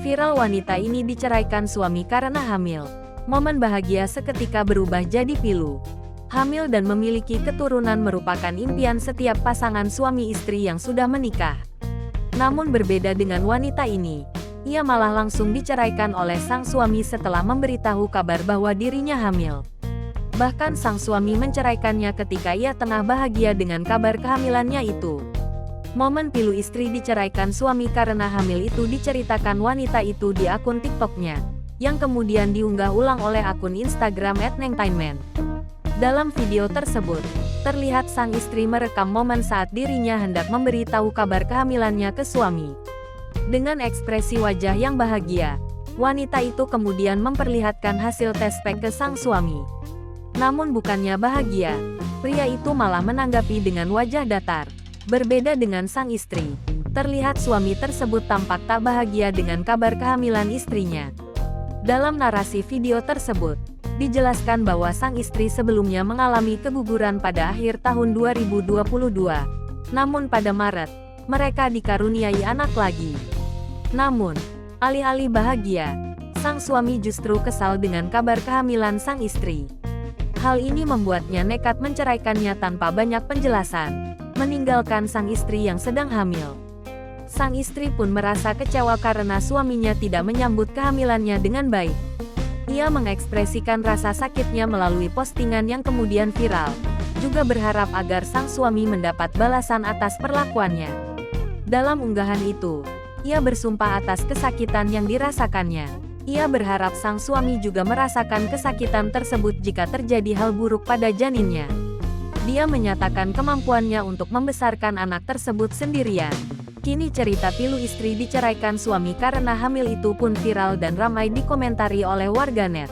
Viral wanita ini diceraikan suami karena hamil. Momen bahagia seketika berubah jadi pilu. Hamil dan memiliki keturunan merupakan impian setiap pasangan suami istri yang sudah menikah. Namun berbeda dengan wanita ini, ia malah langsung diceraikan oleh sang suami setelah memberitahu kabar bahwa dirinya hamil. Bahkan sang suami menceraikannya ketika ia tengah bahagia dengan kabar kehamilannya itu. Momen pilu istri diceraikan suami karena hamil itu diceritakan wanita itu di akun TikToknya, yang kemudian diunggah ulang oleh akun Instagram @nengtainment. Dalam video tersebut, terlihat sang istri merekam momen saat dirinya hendak memberitahu kabar kehamilannya ke suami. Dengan ekspresi wajah yang bahagia, wanita itu kemudian memperlihatkan hasil tes pack ke sang suami. Namun bukannya bahagia, pria itu malah menanggapi dengan wajah datar. Berbeda dengan sang istri, terlihat suami tersebut tampak tak bahagia dengan kabar kehamilan istrinya. Dalam narasi video tersebut, dijelaskan bahwa sang istri sebelumnya mengalami keguguran pada akhir tahun 2022. Namun pada Maret, mereka dikaruniai anak lagi. Namun, alih-alih bahagia, sang suami justru kesal dengan kabar kehamilan sang istri. Hal ini membuatnya nekat menceraikannya tanpa banyak penjelasan, meninggalkan sang istri yang sedang hamil. Sang istri pun merasa kecewa karena suaminya tidak menyambut kehamilannya dengan baik. Ia mengekspresikan rasa sakitnya melalui postingan yang kemudian viral, juga berharap agar sang suami mendapat balasan atas perlakuannya. Dalam unggahan itu, ia bersumpah atas kesakitan yang dirasakannya. Ia berharap sang suami juga merasakan kesakitan tersebut jika terjadi hal buruk pada janinnya. Dia menyatakan kemampuannya untuk membesarkan anak tersebut sendirian. Kini cerita pilu istri diceraikan suami karena hamil itu pun viral dan ramai dikomentari oleh warganet.